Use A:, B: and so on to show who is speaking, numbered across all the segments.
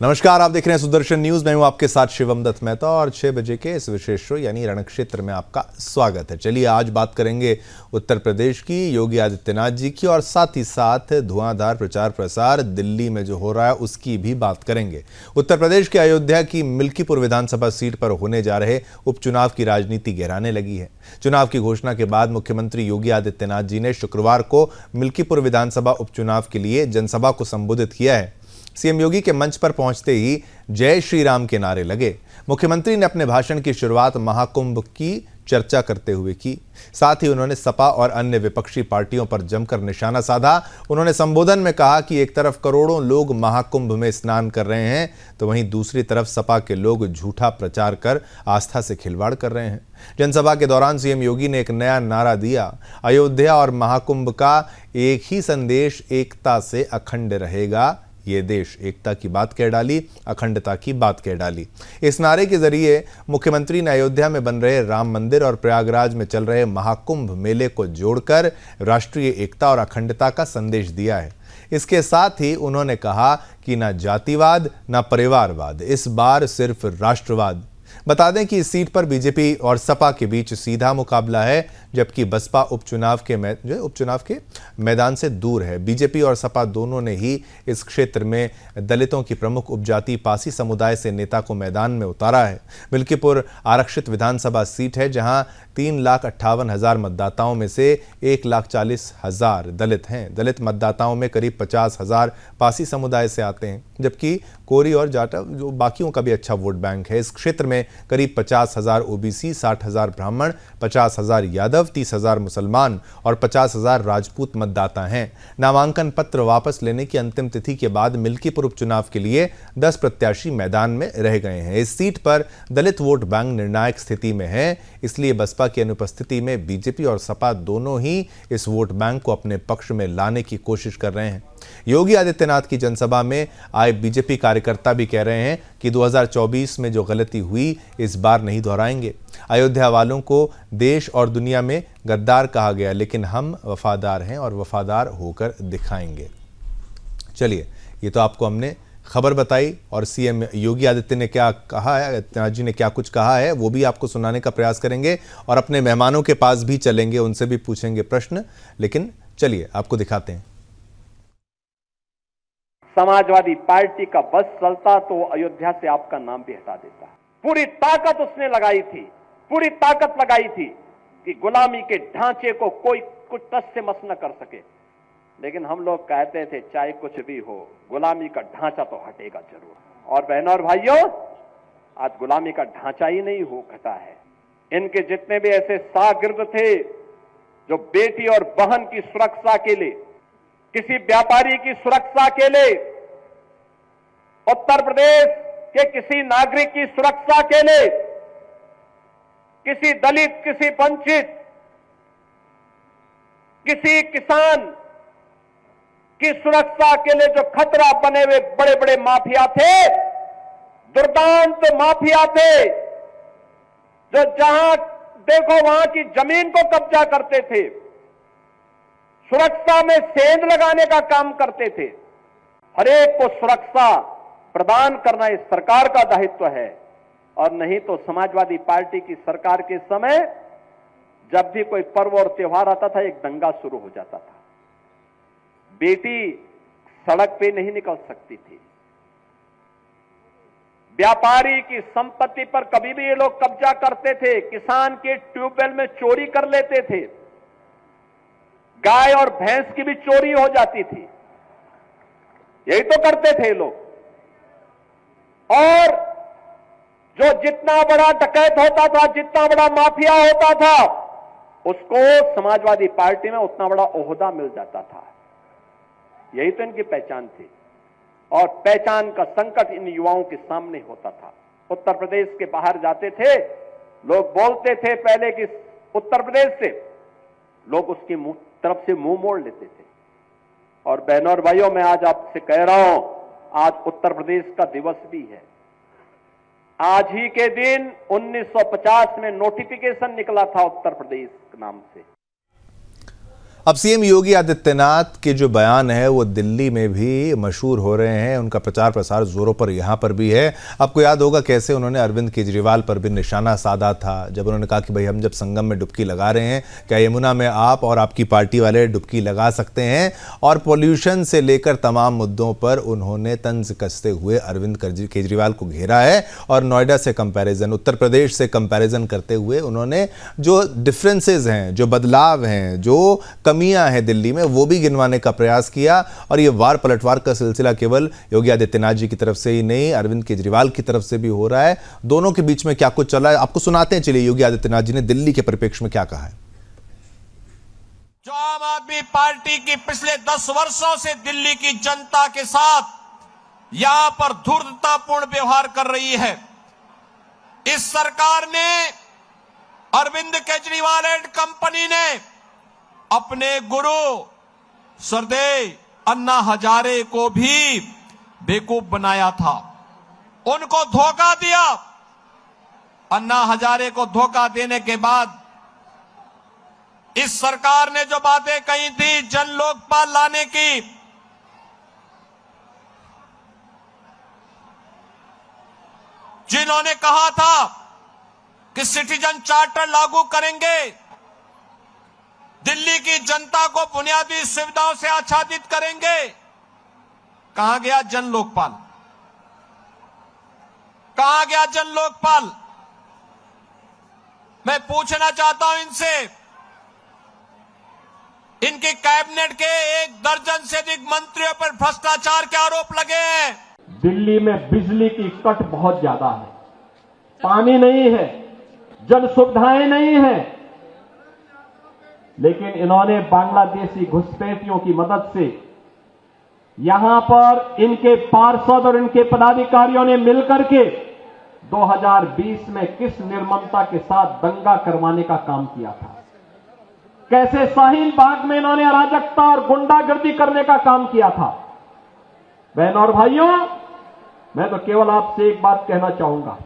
A: नमस्कार, आप देख रहे हैं सुदर्शन न्यूज। मैं हूं आपके साथ शिवम दत्त मेहता और 6 बजे के इस विशेष शो यानी रणक्षेत्र में आपका स्वागत है। चलिए आज बात करेंगे उत्तर प्रदेश की, योगी आदित्यनाथ जी की, और साथ ही साथ धुआंधार प्रचार प्रसार दिल्ली में जो हो रहा है उसकी भी बात करेंगे। उत्तर प्रदेश के अयोध्या की मिल्कीपुर विधानसभा सीट पर होने जा रहे उपचुनाव की राजनीति गहराने लगी है। चुनाव की घोषणा के बाद मुख्यमंत्री योगी आदित्यनाथ जी ने शुक्रवार को मिल्कीपुर विधानसभा उपचुनाव के लिए जनसभा को संबोधित किया है। सीएम योगी के मंच पर पहुंचते ही जय श्री राम के नारे लगे। मुख्यमंत्री ने अपने भाषण की शुरुआत महाकुंभ की चर्चा करते हुए की। साथ ही उन्होंने सपा और अन्य विपक्षी पार्टियों पर जमकर निशाना साधा। उन्होंने संबोधन में कहा कि एक तरफ करोड़ों लोग महाकुंभ में स्नान कर रहे हैं तो वहीं दूसरी तरफ सपा के लोग झूठा प्रचार कर आस्था से खिलवाड़ कर रहे हैं। जनसभा के दौरान सीएम योगी ने एक नया नारा दिया, अयोध्या और महाकुंभ का एक ही संदेश, एकता से अखंड रहेगा ये देश। एकता की बात कह डाली, अखंडता की बात कह डाली। इस नारे के जरिए मुख्यमंत्री ने अयोध्या में बन रहे राम मंदिर और प्रयागराज में चल रहे महाकुंभ मेले को जोड़कर राष्ट्रीय एकता और अखंडता का संदेश दिया है। इसके साथ ही उन्होंने कहा कि ना जातिवाद ना परिवारवाद, इस बार सिर्फ राष्ट्रवाद। बता दें कि इस सीट पर बीजेपी और सपा के बीच सीधा मुकाबला है, जबकि बसपा उपचुनाव के मैदान से दूर है। बीजेपी और सपा दोनों ने ही इस क्षेत्र में दलितों की प्रमुख उपजाति पासी समुदाय से नेता को मैदान में उतारा है। मिल्कीपुर आरक्षित विधानसभा सीट है, जहां 3,58,000 मतदाताओं में से 1,40,000 दलित हैं। दलित मतदाताओं में करीब 50,000 पासी समुदाय से आते हैं, जबकि कोरी और जाटा जो बाकियों का भी अच्छा वोट बैंक है। इस क्षेत्र में करीब 50,000 ओबीसी, 60,000 ब्राह्मण, 50,000 यादव, 30,000 मुसलमान और 50,000 राजपूत मतदाता हैं। नामांकन पत्र वापस लेने की अंतिम तिथि के बाद मिल्कीपुर उपचुनाव के लिए 10 प्रत्याशी मैदान में रह गए हैं। इस सीट पर दलित वोट बैंक निर्णायक स्थिति में है, इसलिए बसपा की अनुपस्थिति में बीजेपी और सपा दोनों ही इस वोट बैंक को अपने पक्ष में लाने की कोशिश कर रहे हैं। योगी आदित्यनाथ की जनसभा में आए बीजेपी कार्यकर्ता भी कह रहे हैं कि 2024 में जो गलती हुई इस बार नहीं दोहराएंगे। अयोध्या वालों को देश और दुनिया में गद्दार कहा गया, लेकिन हम वफादार हैं और वफादार होकर दिखाएंगे। चलिए, ये तो आपको हमने खबर बताई और सीएम योगी आदित्य ने क्या कहा है, आदित्यनाथ जी ने क्या कुछ कहा है, वो भी आपको सुनाने का प्रयास करेंगे और अपने मेहमानों के पास भी चलेंगे, उनसे भी पूछेंगे प्रश्न। लेकिन चलिए आपको दिखाते हैं।
B: समाजवादी पार्टी का बस चलता तो अयोध्या से आपका नाम भी हटा देता। पूरी ताकत उसने लगाई थी, पूरी ताकत लगाई थी कि गुलामी के ढांचे को कोई कुछ टस से मस न कर सके। लेकिन हम लोग कहते थे चाहे कुछ भी हो, गुलामी का ढांचा तो हटेगा जरूर। और बहनों और भाइयों, आज गुलामी का ढांचा ही नहीं हो घटा है। इनके जितने भी ऐसे शागिर्द थे जो बेटी और बहन की सुरक्षा के लिए, किसी व्यापारी की सुरक्षा के लिए, उत्तर प्रदेश के किसी नागरिक की सुरक्षा के लिए, किसी दलित, किसी वंचित, किसी किसान की सुरक्षा के लिए जो खतरा बने हुए बड़े बड़े माफिया थे, दुर्दांत माफिया थे, जो जहां देखो वहां की जमीन को कब्जा करते थे, सुरक्षा में सेंध लगाने का काम करते थे। हर एक को सुरक्षा प्रदान करना इस सरकार का दायित्व है। और नहीं तो समाजवादी पार्टी की सरकार के समय जब भी कोई पर्व और त्योहार आता था, एक दंगा शुरू हो जाता था। बेटी सड़क पे नहीं निकल सकती थी, व्यापारी की संपत्ति पर कभी भी ये लोग कब्जा करते थे, किसान के ट्यूबवेल में चोरी कर लेते थे, गाय और भैंस की भी चोरी हो जाती थी। यही तो करते थे लोग। और जो जितना बड़ा डकैत होता था, जितना बड़ा माफिया होता था, उसको समाजवादी पार्टी में उतना बड़ा ओहदा मिल जाता था। यही तो इनकी पहचान थी। और पहचान का संकट इन युवाओं के सामने होता था। उत्तर प्रदेश के बाहर जाते थे, लोग बोलते थे पहले कि उत्तर प्रदेश से, लोग उसकी तरफ से मुंह मोड़ लेते थे। और बहनों और भाइयों, मैं आज आपसे कह रहा हूं, आज उत्तर प्रदेश का दिवस भी है। आज ही के दिन 1950 में नोटिफिकेशन निकला था उत्तर प्रदेश के नाम से।
A: अब सीएम योगी आदित्यनाथ के जो बयान है वो दिल्ली में भी मशहूर हो रहे हैं। उनका प्रचार प्रसार जोरों पर यहाँ पर भी है। आपको याद होगा कैसे उन्होंने अरविंद केजरीवाल पर भी निशाना साधा था जब उन्होंने कहा कि भाई हम जब संगम में डुबकी लगा रहे हैं, क्या यमुना में आप और आपकी पार्टी वाले डुबकी लगा सकते हैं। और पॉल्यूशन से लेकर तमाम मुद्दों पर उन्होंने तंज कसते हुए अरविंद केजरीवाल को घेरा है। और नोएडा से कंपैरिजन, उत्तर प्रदेश से कंपैरिजन करते हुए उन्होंने जो डिफरेंसेस हैं, जो बदलाव हैं, जो कमियां हैं दिल्ली में, वो भी गिनवाने का प्रयास किया। और ये वार पलटवार का सिलसिला केवल योगी आदित्यनाथ जी की तरफ से ही नहीं, अरविंद केजरीवाल की तरफ से भी हो रहा है। दोनों के बीच में क्या कुछ चला है आपको सुनाते हैं। चलिए योगी आदित्यनाथ जी ने दिल्ली के परिप्रेक्ष्य में क्या कहा है।
C: जो आम आदमी पार्टी की पिछले 10 वर्षों से दिल्ली की जनता के साथ यहां पर धूर्ततापूर्ण व्यवहार कर रही है, इस सरकार ने, अरविंद केजरीवाल एंड कंपनी ने अपने गुरु स्वर्गीय अन्ना हजारे को भी बेवकूफ बनाया था, उनको धोखा दिया। अन्ना हजारे को धोखा देने के बाद इस सरकार ने जो बातें कही थी जन लोकपाल लाने की, जिन्होंने कहा था कि सिटीजन चार्टर लागू करेंगे, दिल्ली की जनता को बुनियादी सुविधाओं से आच्छादित करेंगे, कहां गया जन लोकपाल? कहां गया जन लोकपाल? मैं पूछना चाहता हूं इनसे, इनके कैबिनेट के 1 दर्जन से अधिक मंत्रियों पर भ्रष्टाचार के आरोप लगे हैं।
D: दिल्ली में बिजली की कट बहुत ज्यादा है, पानी नहीं है, जन सुविधाएं नहीं है, लेकिन इन्होंने बांग्लादेशी घुसपैठियों की मदद से यहां पर इनके पार्षद और इनके पदाधिकारियों ने मिलकर के 2020 में किस निर्ममता के साथ दंगा करवाने का काम किया था, कैसे शाहीन बाग में इन्होंने अराजकता और गुंडागर्दी करने का काम किया था। बहनों और भाइयों, मैं तो केवल आपसे एक बात कहना चाहूंगा,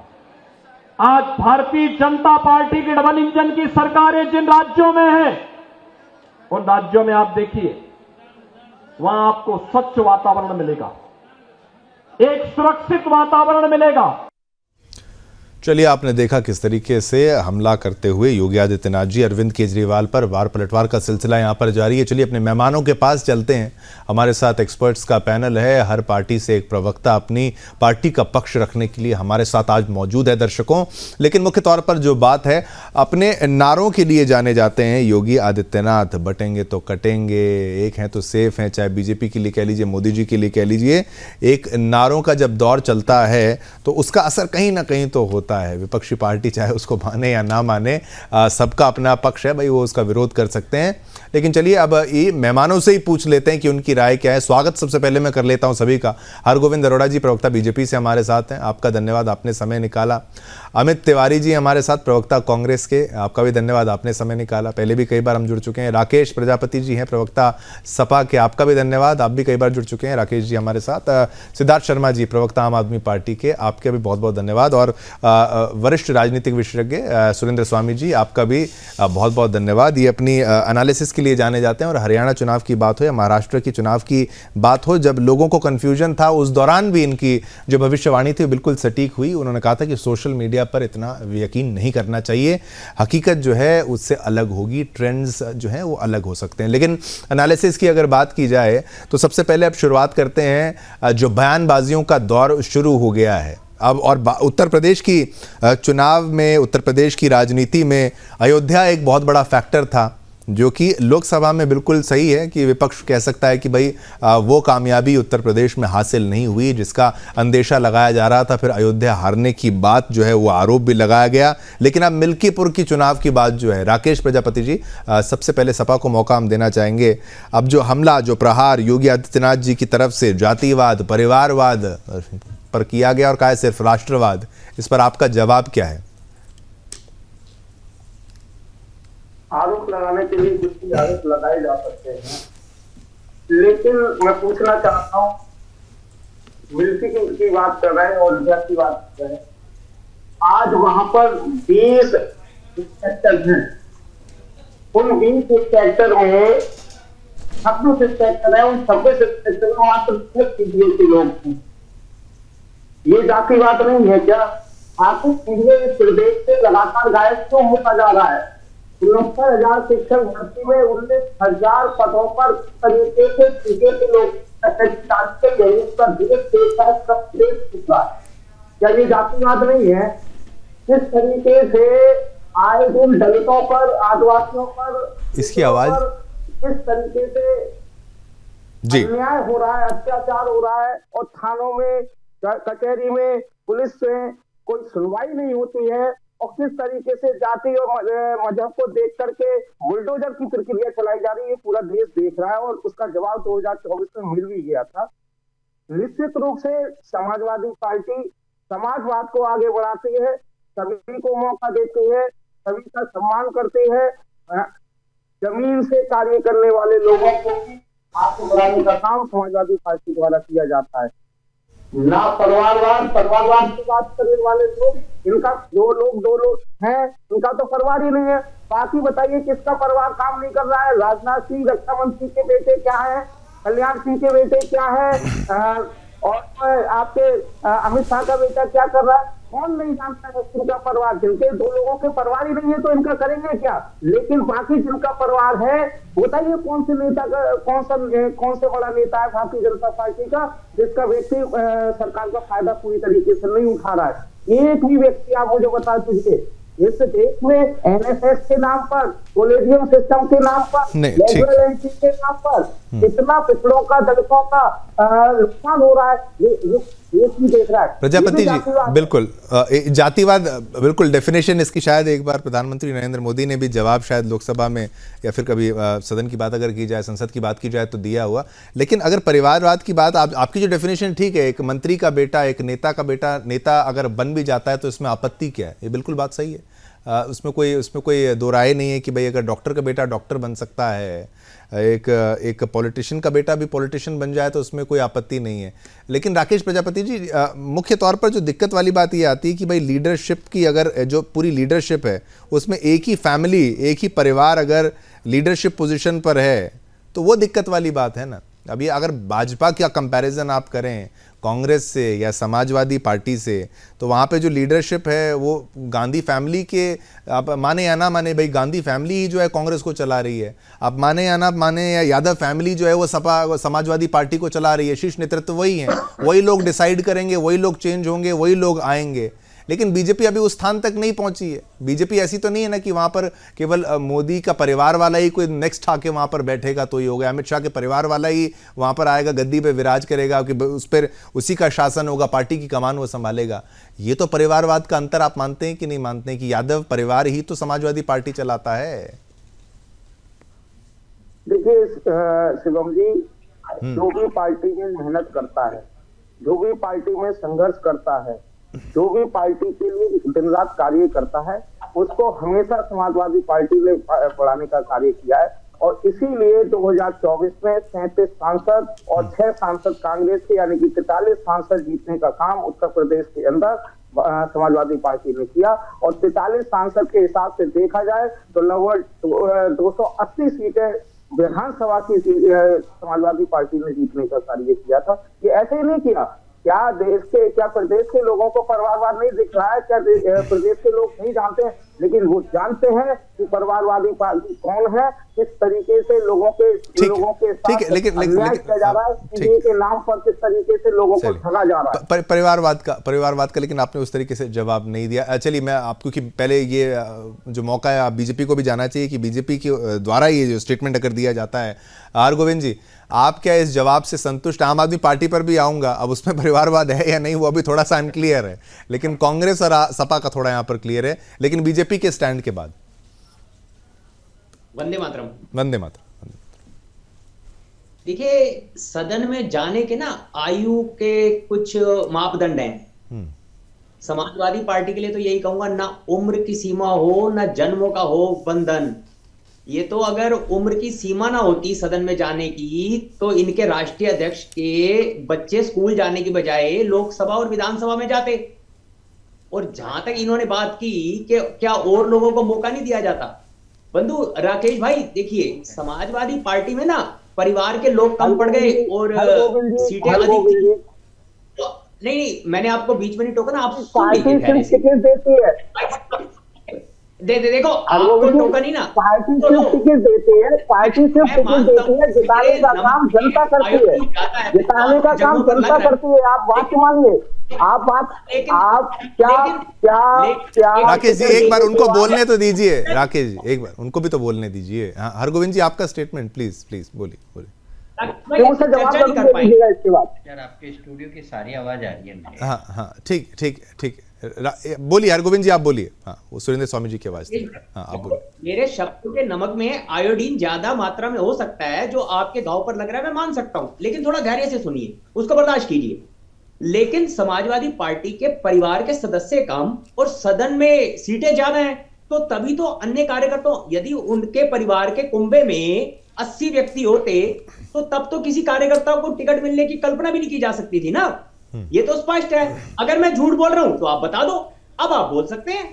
D: आज भारतीय जनता पार्टी की डबल इंजन की सरकारें जिन राज्यों में है, उन राज्यों में आप देखिए, वहां आपको स्वच्छ वातावरण मिलेगा, एक सुरक्षित वातावरण मिलेगा।
A: चलिए, आपने देखा किस तरीके से हमला करते हुए योगी आदित्यनाथ जी अरविंद केजरीवाल पर वार पलटवार का सिलसिला यहां पर जारी है। चलिए अपने मेहमानों के पास चलते हैं। हमारे साथ एक्सपर्ट्स का पैनल है, हर पार्टी से एक प्रवक्ता अपनी पार्टी का पक्ष रखने के लिए हमारे साथ आज मौजूद है दर्शकों। लेकिन मुख्य तौर पर जो बात है, अपने नारों के लिए जाने जाते हैं योगी आदित्यनाथ। बटेंगे तो कटेंगे, एक हैं तो सेफ हैं, चाहे बीजेपी के लिए कह लीजिए, मोदी जी के लिए कह लीजिए। एक नारों का जब दौर चलता है तो उसका असर कहीं ना कहीं तो होता है। विपक्षी पार्टी चाहे उसको माने या ना माने, सबका अपना पक्ष है भाई, वो उसका विरोध कर सकते हैं। लेकिन चलिए अब ये मेहमानों से ही पूछ लेते हैं कि उनकी राय क्या है। स्वागत सबसे पहले मैं कर लेता हूं सभी का। हरगोविंद अरोड़ा जी, प्रवक्ता बीजेपी से हमारे साथ हैं, आपका धन्यवाद, आपने समय निकाला। अमित तिवारी जी हमारे साथ, प्रवक्ता कांग्रेस के, आपका भी धन्यवाद, आपने समय निकाला, पहले भी कई बार हम जुड़ चुके हैं। राकेश प्रजापति जी हैं, प्रवक्ता सपा के, आपका भी धन्यवाद, आप भी कई बार जुड़ चुके हैं, राकेश जी हमारे साथ। सिद्धार्थ शर्मा जी, प्रवक्ता आम आदमी पार्टी के, आपके भी बहुत बहुत धन्यवाद। और वरिष्ठ राजनीतिक विशेषज्ञ सुरेंद्र स्वामी जी, आपका भी बहुत बहुत धन्यवाद। ये अपनी एनालिसिस के लिए जाने जाते हैं। और हरियाणा चुनाव की बात हो या महाराष्ट्र की चुनाव की बात हो, जब लोगों को कंफ्यूजन था उस दौरान भी इनकी जो भविष्यवाणी थी बिल्कुल सटीक हुई। उन्होंने कहा था कि सोशल मीडिया पर इतना यकीन नहीं करना चाहिए, हकीकत जो है उससे अलग होगी, ट्रेंड्स जो हैं वो अलग हो सकते हैं। लेकिन एनालिसिस की अगर बात की जाए तो सबसे पहले अब शुरुआत करते हैं, जो बयानबाजियों का दौर शुरू हो गया है अब, और उत्तर प्रदेश की चुनाव में, उत्तर प्रदेश की राजनीति में अयोध्या एक बहुत बड़ा फैक्टर था, जो कि लोकसभा में बिल्कुल सही है कि विपक्ष कह सकता है कि भाई वो कामयाबी उत्तर प्रदेश में हासिल नहीं हुई जिसका अंदेशा लगाया जा रहा था। फिर अयोध्या हारने की बात जो है वो आरोप भी लगाया गया। लेकिन अब मिल्कीपुर की चुनाव की बात जो है, राकेश प्रजापति जी, सबसे पहले सपा को मौका हम देना चाहेंगे। अब जो हमला, जो प्रहार योगी आदित्यनाथ जी की तरफ से जातिवाद, परिवारवाद पर किया गया और कहा सिर्फ राष्ट्रवाद, इस पर आपका जवाब क्या है?
E: आरोप लगाने के लिए कुछ भी आरोप लगाए जा सकते हैं, लेकिन मैं पूछना चाहता हूँ, मिल्की की बात कर रहे हैं और अयोध्या की बात कर रहे हैं, आज वहां पर 20 इंस्पेक्टर हैं, उन 20 इंस्पेक्टर में 26 इंस्पेक्टर है, उन 26 इंस्पेक्टर में मात्र 10 सीडीए के लोग थे। ये जातिवाद नहीं है क्या? आपको सीडीए प्रदेश से लगातार गायब क्यों होता जा रहा है? 69,000 शिक्षक भर्ती में 19,000 पदों पर तरीके से सीडीए के लोग क्या ये जातिवाद नहीं है? किस तरीके से आए दिन दलितों पर, आदिवासियों पर,
A: इसकी आवाज
E: किस तरीके से
A: जी
E: अन्याय हो रहा है, अत्याचार हो रहा है, और थानों में, कचहरी में, पुलिस में कोई सुनवाई नहीं होती है, और किस तरीके से जाति और मजहब को देख करके बुलडोजर की प्रक्रिया चलाई जा रही है, पूरा देश देख रहा है, और उसका जवाब 2024 में मिल भी गया था। निश्चित रूप से समाजवादी पार्टी समाजवाद को आगे बढ़ाती है, सभी को मौका देती है, सभी का सम्मान करती है, जमीन से कार्य करने वाले लोगों को आगे बढ़ाने का काम समाजवादी पार्टी द्वारा किया जाता है। ना परिवारवाद की बात करने वाले लोग, इनका दो लोग हैं, इनका तो परिवार ही नहीं है। बाकी बताइए किसका परिवार काम नहीं कर रहा है? राजनाथ सिंह रक्षा मंत्री के बेटे क्या है, कल्याण सिंह के बेटे क्या है, और आपके अमित शाह का बेटा क्या कर रहा है? कौन नहीं जानता है इनका परिवार? जिनके दो लोगों के परिवार ही नहीं है तो इनका करेंगे क्या? लेकिन बाकी जिनका परिवार है, बताइए कौन से नेता का, कौन से बड़ा नेता है भारतीय जनता पार्टी का जिसका व्यक्ति सरकार का फायदा पूरी तरीके से नहीं उठा रहा है? एक भी व्यक्ति आप मुझे बता दीजिए। इस देश में एनएसएस के नाम पर, कॉलेजियम सिस्टम के नाम पर, लेबरल एंट्री के नाम पर इतना पिछड़ों का, दलितों का नुकसान हो रहा है, ये देख रहा है
A: प्रजापति जी। बिल्कुल जातिवाद, बिल्कुल डेफिनेशन इसकी शायद एक बार प्रधानमंत्री नरेंद्र मोदी ने भी जवाब शायद लोकसभा में या फिर कभी सदन की बात अगर की जाए, संसद की बात की जाए तो दिया हुआ। लेकिन अगर परिवारवाद की बात, आपकी जो डेफिनेशन ठीक है, एक मंत्री का बेटा, एक नेता का बेटा नेता अगर बन भी जाता है तो इसमें आपत्ति क्या है? ये बिल्कुल बात सही है, उसमें कोई दो राय नहीं है कि भाई अगर डॉक्टर का बेटा डॉक्टर बन सकता है, एक पॉलिटिशियन का बेटा भी पॉलिटिशियन बन जाए तो उसमें कोई आपत्ति नहीं है। लेकिन राकेश प्रजापति जी, मुख्य तौर पर जो दिक्कत वाली बात ये आती है कि भाई लीडरशिप की, अगर जो पूरी लीडरशिप है उसमें एक ही फैमिली, एक ही परिवार अगर लीडरशिप पोजीशन पर है तो वो दिक्कत वाली बात है ना। अभी अगर भाजपा का कंपैरिजन आप करें कांग्रेस से या समाजवादी पार्टी से, तो वहाँ पे जो लीडरशिप है वो गांधी फैमिली के, आप माने या ना माने, भाई गांधी फैमिली ही जो है कांग्रेस को चला रही है। आप माने या ना माने, या यादव फैमिली जो है वो समाजवादी पार्टी को चला रही है। शीर्ष नेतृत्व वही है, वही लोग डिसाइड करेंगे, वही लोग चेंज होंगे, वही लोग आएंगे। लेकिन बीजेपी अभी उस स्थान तक नहीं पहुंची है। बीजेपी ऐसी तो नहीं है ना कि वहां पर केवल मोदी का परिवार वाला ही कोई नेक्स्ट आके वहां पर बैठेगा तो ही होगा, अमित शाह के परिवार वाला ही वहां पर आएगा, गद्दी पे विराज करेगा, कि उस पर उसी का शासन होगा, पार्टी की कमान वो संभालेगा। ये तो परिवारवाद का अंतर आप मानते हैं कि नहीं मानते हैं कि यादव परिवार ही तो समाजवादी पार्टी चलाता है?
E: देखिए शिवम जी, जो भी पार्टी में मेहनत करता है, जो भी पार्टी में संघर्ष करता है, जो भी पार्टी के लिए दिन रात कार्य करता है, उसको हमेशा समाजवादी पार्टी ने बढ़ाने का कार्य किया है। और इसीलिए 2024 में 37 सांसद और 6 सांसद कांग्रेस के, यानी कि 43 सांसद जीतने का काम उत्तर प्रदेश के अंदर समाजवादी पार्टी ने किया। और 43 सांसद के हिसाब से देखा जाए तो लगभग 280 सीटें विधानसभा की समाजवादी पार्टी ने जीतने का कार्य किया था। ये ऐसे ही नहीं किया। क्या प्रदेश के लोगों को परिवारवाद नहीं दिख रहा है? क्या प्रदेश के लोग नहीं जानते हैं? लेकिन वो जानते हैं कि परिवारवादी पार्टी कौन है, किस तरीके से लोगों के साथ अन्याय किया जा रहा है, के नाम पर किस तरीके से लोगों को ठगा जा रहा है।
A: परिवारवाद का लेकिन आपने उस तरीके से जवाब नहीं दिया। चलिए मैं आपको, कि पहले ये जो मौका है, आप बीजेपी को भी जाना चाहिए कि बीजेपी के द्वारा ये जो स्टेटमेंट अगर दिया जाता है। आर गोविंद जी, आप क्या इस जवाब से संतुष्ट? आम आदमी पार्टी पर भी आऊंगा, अब उसमें परिवारवाद है या नहीं वो अभी थोड़ा सा अनक्लियर है, लेकिन कांग्रेस और सपा का थोड़ा यहां पर क्लियर है। लेकिन बीजेपी के स्टैंड के बाद
F: वंदे मातरम।
A: वंदे मातरम।
F: देखिए, सदन में जाने के ना आयु के कुछ मापदंड हैं। समाजवादी पार्टी के लिए तो यही कहूंगा, ना उम्र की सीमा हो, ना जन्मों का हो बंधन। ये तो अगर उम्र की सीमा ना होती सदन में जाने की, तो इनके राष्ट्रीय अध्यक्ष के बच्चे स्कूल जाने की बजाय लोकसभा और विधानसभा में जाते। और जहां तक इन्होंने बात की कि क्या और लोगों को मौका नहीं दिया जाता, बंधु राकेश भाई, देखिए समाजवादी पार्टी में ना परिवार के लोग कम पड़ गए और सीटें अधिक थी। तो नहीं, मैंने आपको बीच में नहीं टोका ना, आप सुन लीजिए पहले से।
E: टिकट देती है,
F: देखो आपको टोका नहीं ना,
E: पार्टी सिर्फ टिकट देती है, पार्टी सिर्फ टिकट देती है, जिताने का काम जनता करती है, जिताने का काम जनता करती है। आप बात मानिए, आप क्या
A: राकेश जी एक बार उनको बोलने तो दीजिए, राकेश जी एक बार उनको भी तो बोलने दीजिए। हाँ हरगोविंद जी आपका स्टेटमेंट प्लीज प्लीज बोलिए।
F: चर्चा नहीं कर पाएंगे
E: इसके बाद।
G: यार आपके स्टूडियो की सारी आवाज आ रही है मेरे।
A: हाँ ठीक बोलिए हरगोविंद जी, आप बोलिए। हाँ वो सुरेंद्र स्वामी जी की आवाज थी। हाँ आप बोलिए।
F: मेरे शब्दों के नमक में आयोडीन ज्यादा मात्रा में हो सकता है, जो आपके घाव पर लग रहा है मैं मान सकता हूं, लेकिन थोड़ा धैर्य से सुनिए, उसको बर्दाश्त कीजिए। लेकिन समाजवादी पार्टी के परिवार के सदस्य कम और सदन में सीटें ज्यादा हैं, तो तभी तो अन्य कार्यकर्ताओं, यदि उनके परिवार के कुंभे में 80 व्यक्ति होते तो तब तो किसी कार्यकर्ता को टिकट मिलने की कल्पना भी नहीं की जा सकती थी ना। ये तो स्पष्ट है। अगर मैं झूठ बोल रहा हूं तो आप बता दो, अब आप बोल सकते हैं।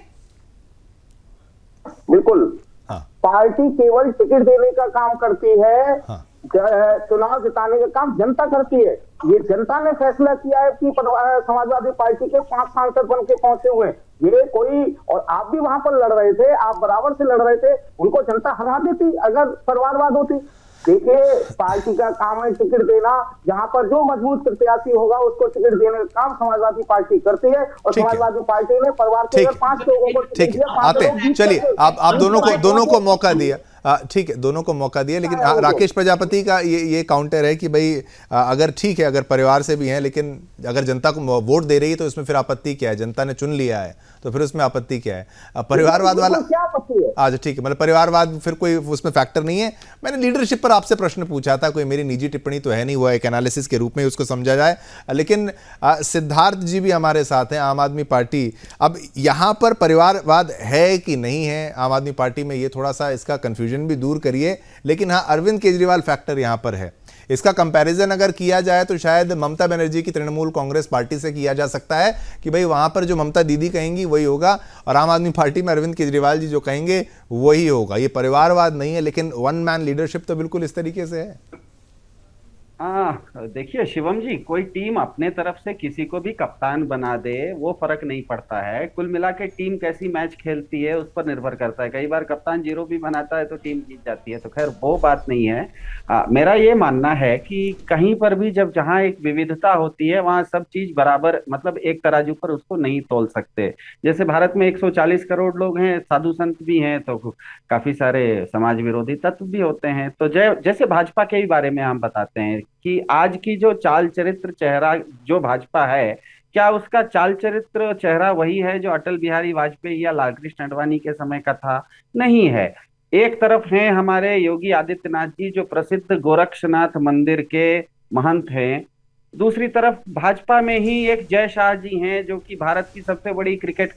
E: बिल्कुल।
A: हाँ।
E: पार्टी केवल टिकट देने का काम करती है।
A: हाँ।
E: चुनाव जिताने का काम जनता करती है। ये जनता ने फैसला किया है कि समाजवादी पार्टी के 5 सांसद बन के पहुंचे हुए हैं। ये कोई, और आप भी वहां पर लड़ रहे थे, आप बराबर से लड़ रहे थे, उनको जनता हरा देती अगर परिवारवाद होती। देखिए पार्टी का काम है टिकट देना, जहां पर जो मजबूत प्रत्याशी होगा उसको टिकट देने का काम समाजवादी पार्टी करती है। और समाजवादी पार्टी ने परिवार के 5 लोगों को टिकट दिया।
A: आते चलिए, आप दोनों को मौका दिया, ठीक है, दोनों को मौका दिया। लेकिन राकेश प्रजापति का ये काउंटर है कि भाई अगर ठीक है, अगर परिवार से भी हैं, लेकिन अगर जनता को वोट दे रही है तो इसमें फिर आपत्ति क्या है? जनता ने चुन लिया है तो फिर उसमें आपत्ति क्या है? परिवारवाद वाला
E: क्या आपत्ति है?
A: आज ठीक है, मतलब परिवारवाद फिर कोई उसमें फैक्टर नहीं है। मैंने लीडरशिप पर आपसे प्रश्न पूछा था, कोई मेरी निजी टिप्पणी तो है नहीं, हुआ एक एनालिसिस के रूप में उसको समझा जाए। लेकिन सिद्धार्थ जी भी हमारे साथ हैं, आम आदमी पार्टी। अब यहाँ पर परिवारवाद है कि नहीं है आम आदमी पार्टी में, ये थोड़ा सा इसका कंफ्यूजन भी दूर करिए। लेकिन हाँ, अरविंद केजरीवाल फैक्टर यहाँ पर है। इसका कंपैरिजन अगर किया जाए तो शायद ममता बनर्जी की तृणमूल कांग्रेस पार्टी से किया जा सकता है कि भाई वहां पर जो ममता दीदी कहेंगी वही होगा, और आम आदमी पार्टी में अरविंद केजरीवाल जी जो कहेंगे वही होगा। ये परिवारवाद नहीं है, लेकिन वन मैन लीडरशिप तो बिल्कुल इस तरीके से है।
H: देखिए शिवम जी, कोई टीम अपने तरफ से किसी को भी कप्तान बना दे वो फर्क नहीं पड़ता है। कुल मिला के टीम कैसी मैच खेलती है उस पर निर्भर करता है। कई बार कप्तान 0 भी बनाता है तो टीम जीत जाती है, तो खैर वो बात नहीं है। मेरा ये मानना है कि कहीं पर भी जहां एक विविधता होती है वहां सब चीज बराबर, मतलब एक तराजू पर उसको नहीं तोल सकते। जैसे भारत में 140 करोड़ लोग हैं, साधु संत भी हैं, तो काफी सारे समाज विरोधी तत्व भी होते हैं। तो जैसे भाजपा के बारे में हम बताते हैं कि आज की जो चाल चरित्र चेहरा जो भाजपा है, क्या उसका चाल चरित्र चेहरा वही है जो अटल बिहारी वाजपेयी या लालकृष्ण आडवाणी के समय का था? नहीं है। एक तरफ हैं हमारे योगी आदित्यनाथ जी जो प्रसिद्ध गोरक्षनाथ मंदिर के महंत हैं, दूसरी तरफ भाजपा में ही एक जय शाह जी हैं जो कि भारत की सबसे बड़ी क्रिकेट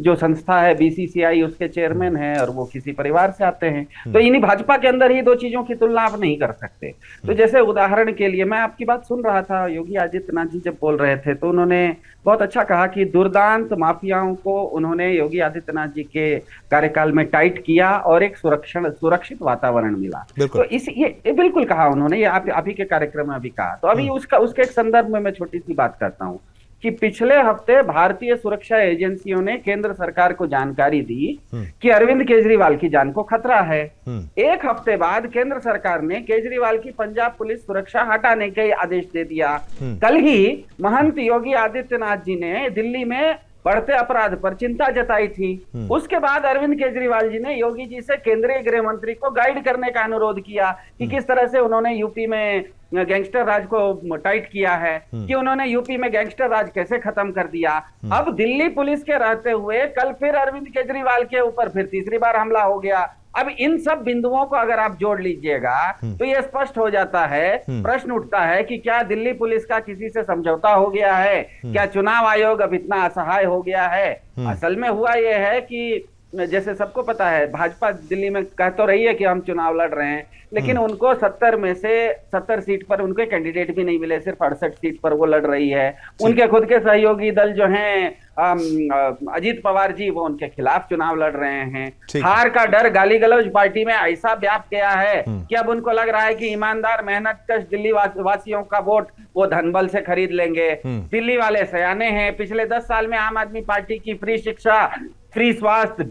H: जो संस्था है बीसीसीआई, उसके चेयरमैन हैं और वो किसी परिवार से आते हैं। तो इन्हीं भाजपा के अंदर ही दो चीजों की तुलना आप नहीं कर सकते। तो जैसे उदाहरण के लिए, मैं आपकी बात सुन रहा था, योगी आदित्यनाथ जी जब बोल रहे थे तो उन्होंने बहुत अच्छा कहा कि दुर्दांत माफियाओं को उन्होंने योगी आदित्यनाथ जी के कार्यकाल में टाइट किया और एक सुरक्षित वातावरण मिला। तो ये बिल्कुल कहा उन्होंने, ये आप ही के कार्यक्रम में अभी कहा। तो अभी उसके एक संदर्भ में मैं छोटी सी बात करता हूं कि पिछले हफ्ते भारतीय सुरक्षा एजेंसियों ने केंद्र सरकार को जानकारी दी कि अरविंद केजरीवाल की जान को खतरा है। एक हफ्ते बाद केंद्र सरकार ने केजरीवाल की पंजाब पुलिस सुरक्षा हटाने का आदेश दे दिया। कल ही महंत योगी आदित्यनाथ जी ने दिल्ली में बढ़ते अपराध पर चिंता जताई थी। उसके बाद अरविंद केजरीवाल जी ने योगी जी से केंद्रीय गृह मंत्री को गाइड करने का अनुरोध किया कि किस तरह से उन्होंने यूपी में गैंगस्टर राज को टाइट किया है, कि उन्होंने यूपी में गैंगस्टर राज कैसे खत्म कर दिया। अब दिल्ली पुलिस के रहते हुए कल फिर अरविंद केजरीवाल के ऊपर फिर तीसरी बार हमला हो गया। अब इन सब बिंदुओं को अगर आप जोड़ लीजिएगा तो ये स्पष्ट हो जाता है, प्रश्न उठता है कि क्या दिल्ली पुलिस का किसी से समझौता हो गया है? क्या चुनाव आयोग अब इतना असहाय हो गया है? असल में हुआ यह है कि जैसे सबको पता है भाजपा दिल्ली में कह तो रही है कि हम चुनाव लड़ रहे हैं, लेकिन उनको 70 में से 70 सीट पर उनके कैंडिडेट भी नहीं मिले, सिर्फ 68 सीट पर वो लड़ रही है। उनके खुद के सहयोगी दल जो हैं अजीत पवार जी, वो उनके खिलाफ चुनाव लड़ रहे हैं। हार का डर गाली गलौज पार्टी में ऐसा व्याप गया है कि अब उनको लग रहा है कि ईमानदार मेहनतकश दिल्ली वासियों का वोट वो धनबल से खरीद लेंगे। दिल्ली वाले सयाने हैं, पिछले 10 साल में आम आदमी पार्टी की फ्री शिक्षा, फ्री स्वास्थ्य,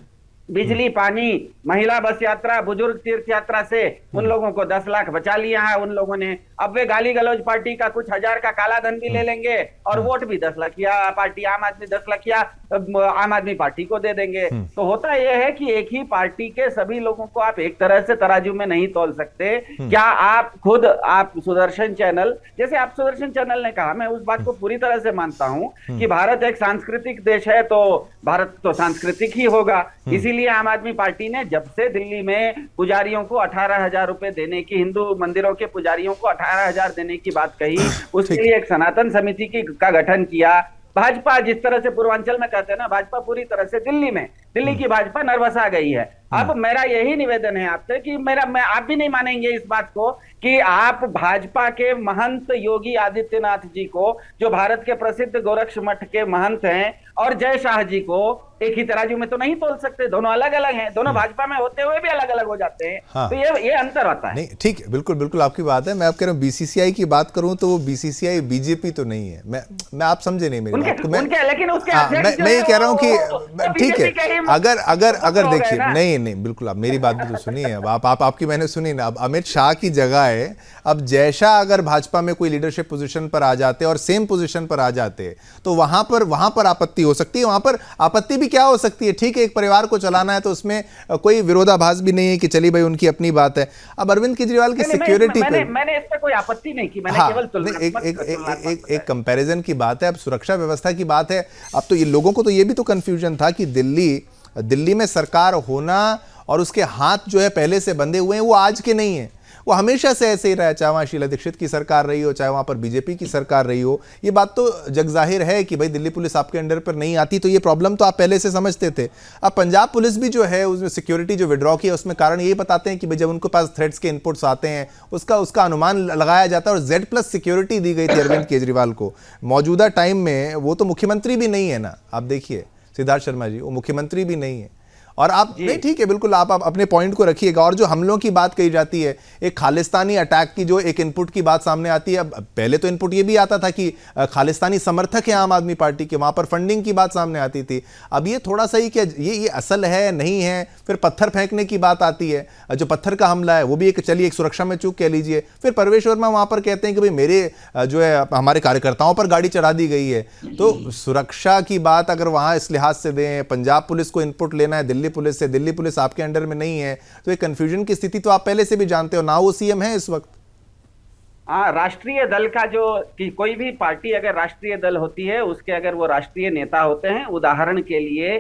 H: बिजली, पानी, महिला बस यात्रा, बुजुर्ग तीर्थ यात्रा से उन लोगों को 10 लाख बचा लिया है उन लोगों ने। अब वे गाली गलौज पार्टी का कुछ हजार का काला धन भी ले लेंगे और वोट भी 10 लाख या पार्टी आम आदमी 10 लाख या आम आदमी पार्टी को दे देंगे। तो होता यह है कि एक ही पार्टी के सभी लोगों को आप एक तरह से तराजू में नहीं तोल सकते। क्या आप खुद, आप सुदर्शन चैनल, जैसे आप सुदर्शन चैनल ने कहा, मैं उस बात को पूरी तरह से मानता हूं कि भारत एक सांस्कृतिक देश है, तो भारत तो सांस्कृतिक ही होगा। इसीलिए आम आदमी पार्टी ने जब से दिल्ली में पुजारियों को 18,000 रुपए देने की, हिंदू मंदिरों के पुजारियों को 18,000 देने की बात कही, उसके लिए एक सनातन समिति का गठन किया। भाजपा जिस तरह से पूर्वांचल में कहते हैं ना, भाजपा पूरी तरह से दिल्ली की भाजपा नर्वसा गई है। अब मेरा यही निवेदन है आपसे कि आप भी नहीं मानेंगे इस बात को कि आप भाजपा के महंत योगी आदित्यनाथ जी को, जो भारत के प्रसिद्ध गोरक्ष मठ के महंत हैं, और जय शाह जी को एक ही तराजू में तो नहीं तोल सकते। दोनों अलग अलग हैं, दोनों भाजपा में होते हुए भी अलग अलग हो जाते हैं। हाँ। तो ये अंतर आता है।
A: नहीं, ठीक है, बिल्कुल बिल्कुल आपकी बात है। मैं आप कह रहा हूँ बीसीसीआई की बात करूं तो वो बीसीसीआई बीजेपी तो नहीं है। मैं आप समझे नहीं मेरी बात को।
H: लेकिन उसके
A: मैं ये कह रहा हूँ कि ठीक है, अगर देखिए, नहीं बिल्कुल, आप मेरी बात भी तो सुनिए। अब आपकी मैंने सुनी ना। अब अमित शाह की जगह है, अब जैसा अगर भाजपा में कोई लीडरशिप पोजीशन पर आ जाते और सेम पोजीशन पर आ जाते तो वहां पर आपत्ति हो सकती है। वहां पर आपत्ति भी क्या हो सकती है, ठीक है, एक परिवार को चलाना है तो उसमें कोई विरोधाभास भी नहीं है कि चलिए भाई उनकी अपनी बात है। अब अरविंद केजरीवाल की सिक्योरिटी पे मैंने इस पर कोई आपत्ति नहीं की, मैंने केवल एक कंपैरिजन की बात है। अब सुरक्षा व्यवस्था की बात है। अब तो ये लोगों को तो ये भी तो कंफ्यूजन था कि दिल्ली में सरकार होना और उसके हाथ जो है पहले से बंधे हुए हैं, वो आज के नहीं है, वो हमेशा से ऐसे ही रहा। चाहे वहाँ शीला दीक्षित की सरकार रही हो, चाहे वहाँ पर बीजेपी की सरकार रही हो, ये बात तो जगजाहिर है कि भाई दिल्ली पुलिस आपके अंडर पर नहीं आती तो ये प्रॉब्लम तो आप पहले से समझते थे। अब पंजाब पुलिस भी जो है उसमें सिक्योरिटी जो विड्रॉ की है उसमें कारण यही बताते हैं कि भाई जब उनके पास थ्रेट्स के इनपुट्स आते हैं उसका अनुमान लगाया जाता है। और Z+ सिक्योरिटी दी गई थी अरविंद केजरीवाल को मौजूदा टाइम में। वो तो मुख्यमंत्री भी नहीं है ना, आप देखिए सिद्धार्थ शर्मा जी, वो मुख्यमंत्री भी नहीं है। और आप नहीं, ठीक है, बिल्कुल आप अपने पॉइंट को रखिएगा। और जो हमलों की बात कही जाती है, एक खालिस्तानी अटैक की जो एक इनपुट की बात सामने आती है। अब पहले तो इनपुट ये भी आता था कि खालिस्तानी समर्थक है आम आदमी पार्टी के, वहां पर फंडिंग की बात सामने आती थी। अब ये थोड़ा सा ही क्या ये असल है नहीं है। फिर पत्थर फेंकने की बात आती है, जो पत्थर का हमला है वो भी एक, चलिए एक सुरक्षा में चूक कह लीजिए। फिर परवेश वर्मा वहां पर कहते हैं कि भाई मेरे जो है हमारे कार्यकर्ताओं पर गाड़ी चढ़ा दी गई है। तो सुरक्षा की बात अगर वहां इस लिहाज से दें, पंजाब पुलिस को इनपुट लेना है दिल्ली पुलिस से, दिल्ली पुलिस आपके अंडर में नहीं है, तो एक कंफ्यूजन की स्थिति तो आप पहले से भी जानते हो ना। वो सीएम है इस वक्त।
H: राष्ट्रीय दल का जो कि कोई भी पार्टी अगर राष्ट्रीय दल होती है, उसके अगर वो राष्ट्रीय नेता होते हैं, उदाहरण के लिए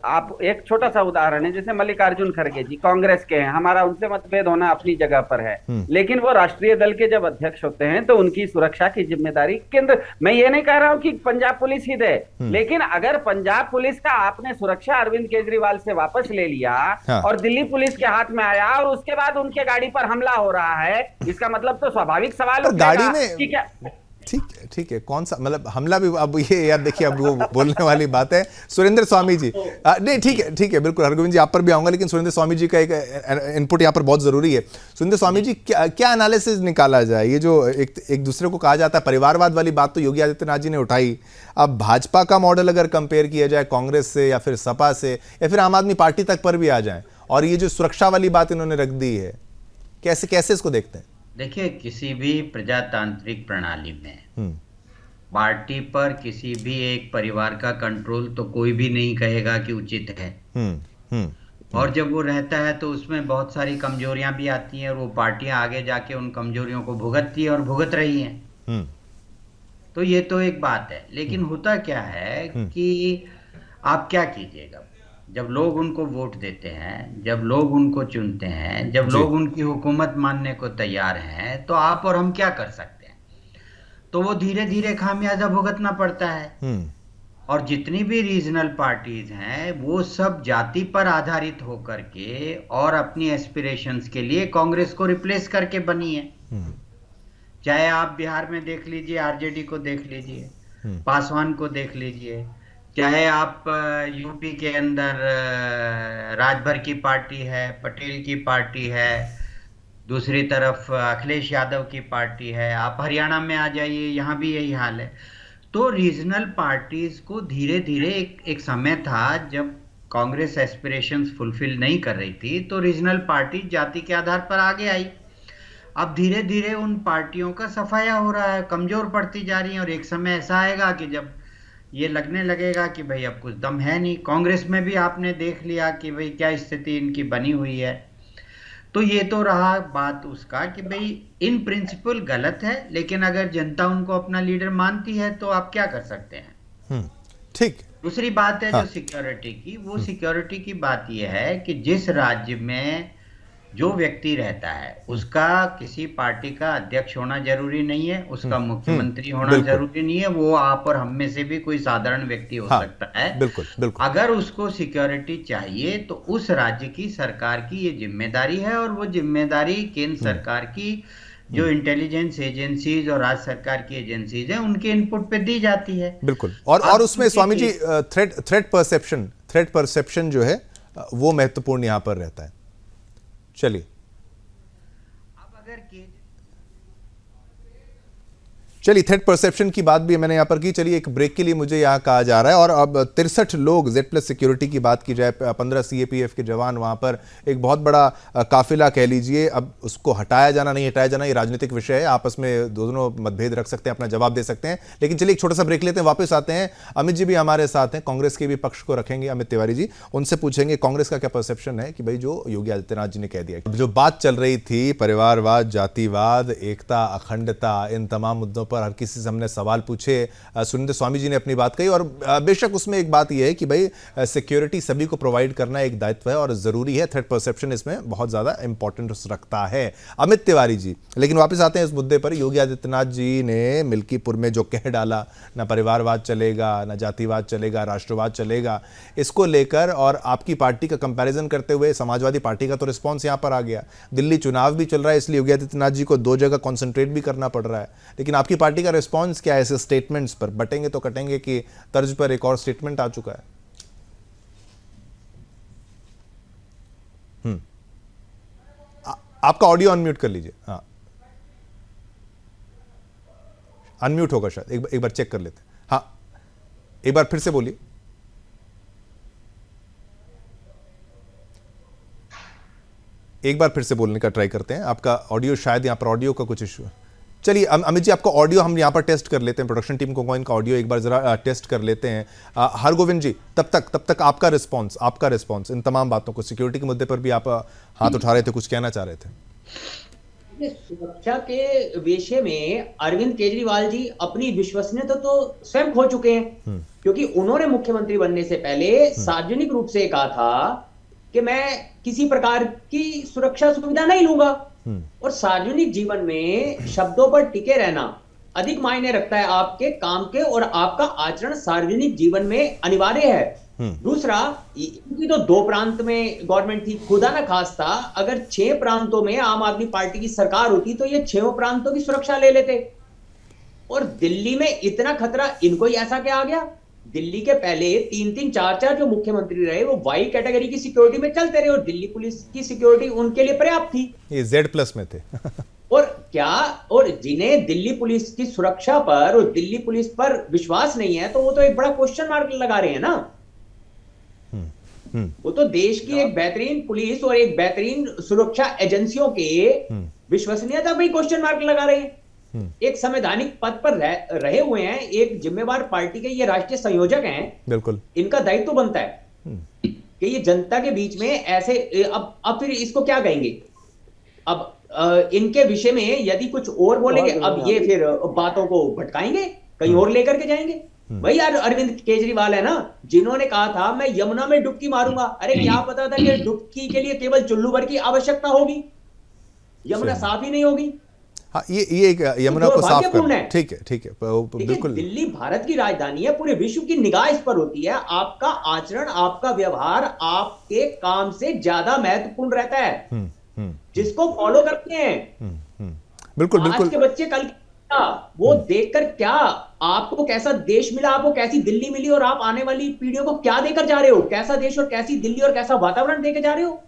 H: आप एक छोटा सा उदाहरण है, जैसे मल्लिकार्जुन खड़गे जी कांग्रेस के हैं, हमारा उनसे मतभेद होना अपनी जगह पर है, लेकिन वो राष्ट्रीय दल के जब अध्यक्ष होते हैं तो उनकी सुरक्षा की जिम्मेदारी केंद्र, मैं ये नहीं कह रहा हूं कि पंजाब पुलिस ही दे, लेकिन अगर पंजाब पुलिस का आपने सुरक्षा अरविंद केजरीवाल से वापस ले लिया और दिल्ली पुलिस के हाथ में आया और उसके बाद उनके गाड़ी पर हमला हो रहा है, इसका मतलब तो स्वाभाविक सवाल
A: गाड़ी में ठीक है कौन सा मतलब हमला भी। अब ये यार देखिए, अब वो बोलने वाली बात है। सुरेंद्र स्वामी जी, नहीं ठीक है बिल्कुल, हरगोविंद जी आप पर भी आऊंगा, लेकिन सुरेंद्र स्वामी जी का एक इनपुट यहाँ पर बहुत जरूरी है। सुरेंद्र स्वामी जी, क्या एनालिसिस निकाला जाए? ये जो एक दूसरे को कहा जाता है परिवारवाद वाली बात तो योगी आदित्यनाथ जी ने उठाई। अब भाजपा का मॉडल अगर कंपेयर किया जाए कांग्रेस से या फिर सपा से या फिर आम आदमी पार्टी तक पर भी आ जाए, और ये जो सुरक्षा वाली बात इन्होंने रख दी है, कैसे इसको देखते हैं?
G: देखिए, किसी भी प्रजातांत्रिक प्रणाली में पार्टी पर किसी भी एक परिवार का कंट्रोल तो कोई भी नहीं कहेगा कि उचित है। और जब वो रहता है तो उसमें बहुत सारी कमजोरियां भी आती हैं और वो पार्टियां आगे जाके उन कमजोरियों को भुगतती है और भुगत रही हैं। तो ये तो एक बात है, लेकिन होता क्या है कि आप क्या कीजिएगा, जब लोग उनको वोट देते हैं, जब लोग उनको चुनते हैं, जब लोग उनकी हुकूमत मानने को तैयार हैं, तो आप और हम क्या कर सकते हैं? तो वो धीरे धीरे खामियाजा भुगतना पड़ता है। और जितनी भी रीजनल पार्टीज हैं वो सब जाति पर आधारित होकर के और अपनी एस्पिरेशंस के लिए कांग्रेस को रिप्लेस करके बनी है। चाहे आप बिहार में देख लीजिए, आरजेडी को देख लीजिए, पासवान को देख लीजिए, चाहे आप यूपी के अंदर राजभर की पार्टी है, पटेल की पार्टी है, दूसरी तरफ अखिलेश यादव की पार्टी है, आप हरियाणा में आ जाइए, यहाँ भी यही हाल है। तो रीजनल पार्टीज को धीरे धीरे एक समय था जब कांग्रेस एस्पिरेशंस फुलफिल नहीं कर रही थी, तो रीजनल पार्टी जाति के आधार पर आगे आई। अब धीरे धीरे उन पार्टियों का सफाया हो रहा है, कमजोर पड़ती जा रही है, और एक समय ऐसा आएगा कि जब ये लगने लगेगा कि भाई अब कुछ दम है नहीं। कांग्रेस में भी आपने देख लिया कि भाई क्या स्थिति इनकी बनी हुई है। तो ये तो रहा बात उसका कि भाई इन प्रिंसिपल गलत है, लेकिन अगर जनता उनको अपना लीडर मानती है तो आप क्या कर सकते हैं।
A: ठीक।
G: दूसरी बात है जो सिक्योरिटी की, वो सिक्योरिटी की बात यह है कि जिस राज्य में जो व्यक्ति रहता है उसका किसी पार्टी का अध्यक्ष होना जरूरी नहीं है, उसका मुख्यमंत्री होना जरूरी नहीं है, वो आप और हम में से भी कोई साधारण व्यक्ति हो सकता है।
A: बिल्कुल बिल्कुल।
G: अगर उसको सिक्योरिटी चाहिए तो उस राज्य की सरकार की ये जिम्मेदारी है, और वो जिम्मेदारी केंद्र सरकार की जो इंटेलिजेंस एजेंसीज और राज्य सरकार की एजेंसीज हैं उनके इनपुट पे दी जाती है।
A: बिल्कुल। और उसमें स्वामी जी थ्रेट परसेप्शन जो है वो महत्वपूर्ण यहां पर रहता है। चलिए, थ्रेट परसेप्शन की बात भी मैंने यहां पर की। चलिए, एक ब्रेक के लिए मुझे यहां कहा जा रहा है, और अब 63 लोग Z+ सिक्योरिटी की बात की जाए, 15 CAPF के जवान वहां पर, एक बहुत बड़ा काफिला कह लीजिए। अब उसको हटाया जाना नहीं हटाया जाना ये राजनीतिक विषय है, आपस में दोनों मतभेद रख सकते हैं, अपना जवाब दे सकते हैं। लेकिन चलिए एक छोटा सा ब्रेक लेते हैं, वापस आते हैं। अमित जी भी हमारे साथ हैं, कांग्रेस के भी पक्ष को रखेंगे, अमित तिवारी जी, उनसे पूछेंगे कांग्रेस का क्या परसेप्शन है कि भाई जो योगी आदित्यनाथ जी ने कह दिया। जो बात चल रही थी परिवारवाद, जातिवाद, एकता, अखंडता, इन तमाम मुद्दों पर हर किसी से हमने सवाल पूछे। सुरेंद्र स्वामी जी ने अपनी बात कही, और बेशक उसमें एक बात यह है कि भाई सिक्योरिटी सभी को प्रोवाइड करना एक दायित्व है और जरूरी है। थ्रेट परसेप्शन इसमें बहुत ज्यादा इंपॉर्टेंस रखता है। अमित तिवारी जी, लेकिन वापस आते हैं इस मुद्दे पर। योगी आदित्यनाथ जी ने मिल्कीपुर में जो कह डाला, ना परिवारवाद चलेगा, ना जातिवाद चलेगा, राष्ट्रवाद चलेगा, इसको लेकर और आपकी पार्टी का कंपैरिजन करते हुए समाजवादी पार्टी का तो रिस्पॉन्स यहां पर आ गया। दिल्ली चुनाव भी चल रहा है, इसलिए योगी आदित्यनाथ जी को 2 जगह कॉन्सेंट्रेट भी करना पड़ रहा है। लेकिन आपकी पार्टी का रिस्पॉन्स क्या है ऐसे स्टेटमेंट्स पर? बटेंगे तो कटेंगे की तर्ज पर एक और स्टेटमेंट आ चुका है। आपका ऑडियो अनम्यूट कर लीजिए। हाँ, अनम्यूट होगा शायद, एक बार चेक कर लेते हैं। हाँ, एक बार फिर से बोलिए। एक बार फिर से बोलने का ट्राई करते हैं। आपका ऑडियो शायद यहां पर ऑडियो का कुछ इश्यू है। चलिए अमित जी, आपका ऑडियो हम यहाँ पर टेस्ट कर लेते हैं, प्रोडक्शन टीम को इनका ऑडियो एक बार जरा टेस्ट कर लेते हैं। हरगोविंद जी, तब तक आपका रिस्पॉन्स इन तमाम बातों को, सिक्योरिटी के मुद्दे पर भी आप हाथ उठा रहे थे, कुछ कहना चाह रहे थे।
F: सुरक्षा के विषय में अरविंद केजरीवाल जी अपनी विश्वसनीयता तो स्वयं खो चुके हैं, क्योंकि उन्होंने मुख्यमंत्री बनने से पहले सार्वजनिक रूप से कहा था कि मैं किसी प्रकार की सुरक्षा सुविधा नहीं लूंगा। और सार्वजनिक जीवन में शब्दों पर टिके रहना अधिक मायने रखता है आपके काम के, और आपका आचरण सार्वजनिक जीवन में अनिवार्य है। दूसरा, इनकी तो 2 प्रांत में गवर्नमेंट थी, खुदा ना खास्ता अगर 6 प्रांतों में आम आदमी पार्टी की सरकार होती तो ये 6 प्रांतों की सुरक्षा ले लेते। और दिल्ली में इतना खतरा इनको ही ऐसा क्या आ गया? दिल्ली के पहले 3-3, 4-4 जो मुख्यमंत्री रहे वो वाई कैटेगरी की सिक्योरिटी में चलते रहे, और दिल्ली पुलिस की सिक्योरिटी उनके लिए पर्याप्त थी।
A: ये Z+ में थे।
F: और जिन्हें दिल्ली पुलिस की सुरक्षा पर और दिल्ली पुलिस पर विश्वास नहीं है, तो वो तो एक बड़ा क्वेश्चन मार्क लगा रहे हैं ना। वो तो देश की एक बेहतरीन पुलिस और एक बेहतरीन सुरक्षा एजेंसियों के विश्वसनीयता पर क्वेश्चन मार्क लगा रहे हैं। एक संवैधानिक पद पर रहे हुए हैं, एक जिम्मेवार पार्टी के ये राष्ट्रीय संयोजक हैं। बिल्कुल, इनका दायित्व बनता है कि ये जनता के बीच में ऐसे अब फिर इसको क्या कहेंगे? अब इनके विषय में यदि कुछ और बोलेंगे, अब ये फिर बातों को भटकाएंगे, कहीं और लेकर के जाएंगे। भाई यार, अरविंद केजरीवाल है ना, जिन्होंने कहा था मैं यमुना में डुबकी मारूंगा। अरे क्या पता था कि डुबकी के लिए केवल चुल्लू भर की आवश्यकता होगी, यमुना साफ ही नहीं होगी।
A: हाँ, ये एक यमुना को साफ करना, ठीक है बिल्कुल।
F: दिल्ली भारत की राजधानी है, पूरे विश्व की निगाह इस पर होती है। आपका आचरण, आपका व्यवहार आपके काम से ज्यादा महत्वपूर्ण रहता है, जिसको फॉलो करते हैं।
A: बिल्कुल
F: आज के बच्चे कल वो देखकर क्या आपको कैसा देश मिला, आपको कैसी दिल्ली मिली, और आप आने वाली पीढ़ियों को क्या देकर जा रहे हो, कैसा देश और कैसी दिल्ली और कैसा वातावरण देकर जा रहे हो।